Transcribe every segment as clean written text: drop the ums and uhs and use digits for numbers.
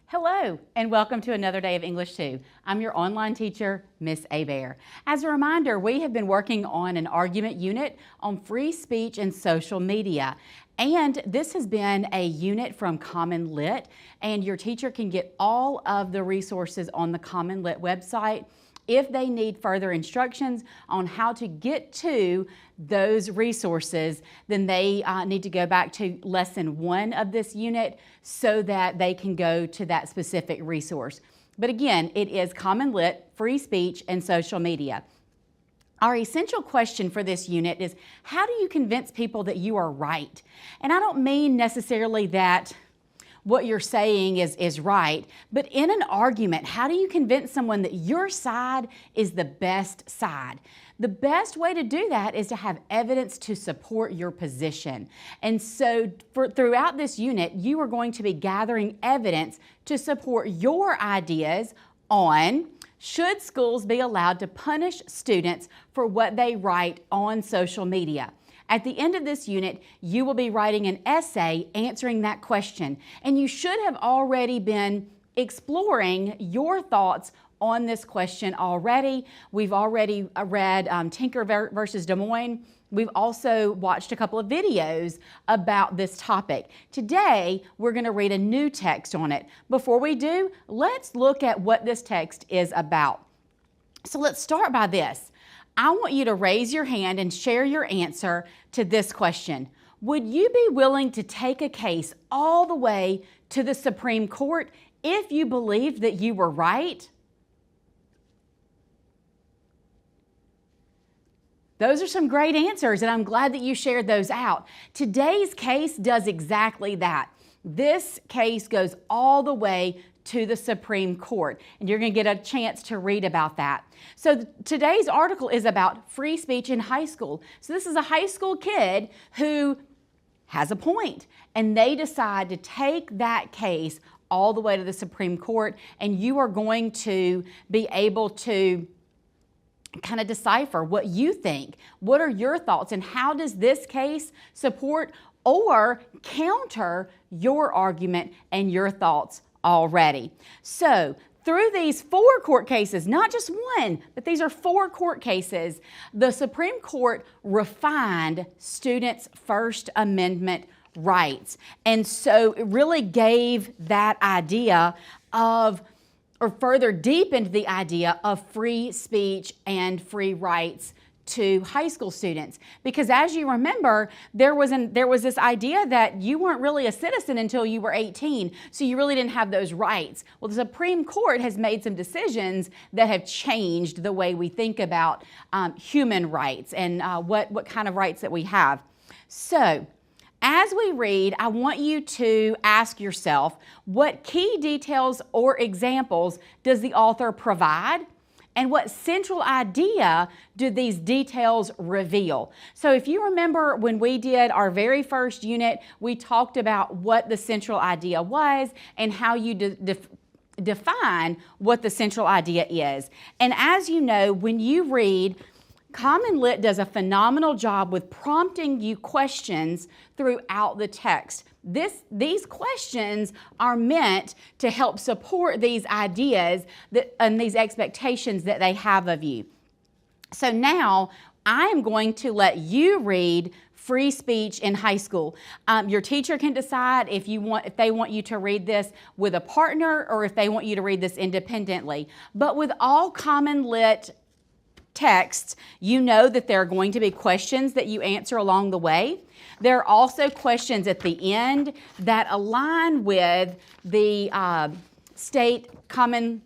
Hello, and welcome to another day of English 2. I'm your online teacher, Miss Bear. As a reminder, we have been working on an argument unit on free speech and social media. And this has been a unit from Common Lit, and your teacher can get all of the resources on the Common Lit website. If they need further instructions on how to get to those resources, then they need to go back to lesson 1 of this unit so that they can go to that specific resource. But again, it is Common Lit, free speech, and social media. Our essential question for this unit is, how do you convince people that you are right? And I don't mean necessarily that what you're saying is right, but in an argument, how do you convince someone that your side is the best side? The best way to do that is to have evidence to support your position. And so throughout this unit, you are going to be gathering evidence to support your ideas on should schools be allowed to punish students for what they write on social media. At the end of this unit, you will be writing an essay answering that question, and you should have already been exploring your thoughts on this question already. We've already read Tinker versus Des Moines. We've also watched a couple of videos about this topic. Today, we're going to read a new text on it. Before we do, let's look at what this text is about. So let's start by this. I want you to raise your hand and share your answer to this question. Would you be willing to take a case all the way to the Supreme Court if you believed that you were right? Those are some great answers, and I'm glad that you shared those out. Today's case does exactly that. This case goes all the way to the Supreme Court, and you're going to get a chance to read about that. So today's article is about free speech in high school. So this is a high school kid who has a point, and they decide to take that case all the way to the Supreme Court, and you are going to be able to kind of decipher what you think. What are your thoughts, and how does this case support or counter your argument and your thoughts already? So through these 4 court cases, not just one, but these are 4 court cases, the Supreme Court refined students' First Amendment rights. And so it really gave that idea of, or further deepened the idea of free speech and free rights to high school students. Because as you remember, there was this idea that you weren't really a citizen until you were 18, so you really didn't have those rights. Well, the Supreme Court has made some decisions that have changed the way we think about human rights and what kind of rights that we have. So, as we read, I want you to ask yourself, what key details or examples does the author provide? And what central idea do these details reveal? So if you remember when we did our very first unit, we talked about what the central idea was and how you define what the central idea is. And as you know, when you read, Common Lit does a phenomenal job with prompting you questions throughout the text. These questions are meant to help support these ideas and these expectations that they have of you. So now I am going to let you read free speech in high school. Your teacher can decide if they want you to read this with a partner or if they want you to read this independently. But with all Common Lit texts, you know that there are going to be questions that you answer along the way. There are also questions at the end that align with the state common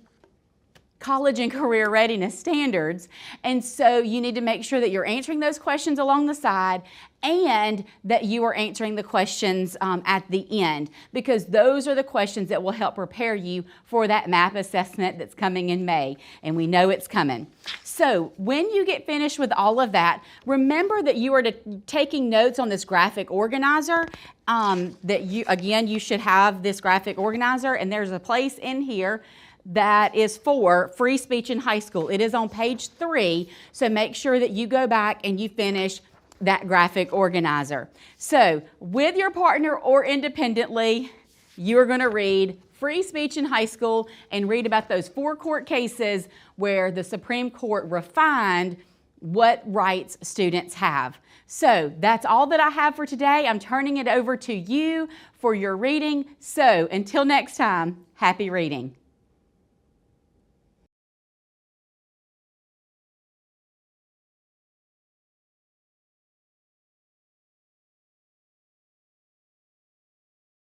college and career readiness standards. And so you need to make sure that you're answering those questions along the side and that you are answering the questions at the end, because those are the questions that will help prepare you for that MAP assessment that's coming in May, and we know it's coming. So when you get finished with all of that, remember that you are taking notes on this graphic organizer, you should have this graphic organizer, and there's a place in here that is for free speech in high school. It is on page 3, so make sure that you go back and you finish that graphic organizer. So with your partner or independently, you're going to read free speech in high school and read about those 4 court cases where the Supreme Court refined what rights students have. So that's all that I have for today. I'm turning it over to you for your reading. So until next time, happy reading.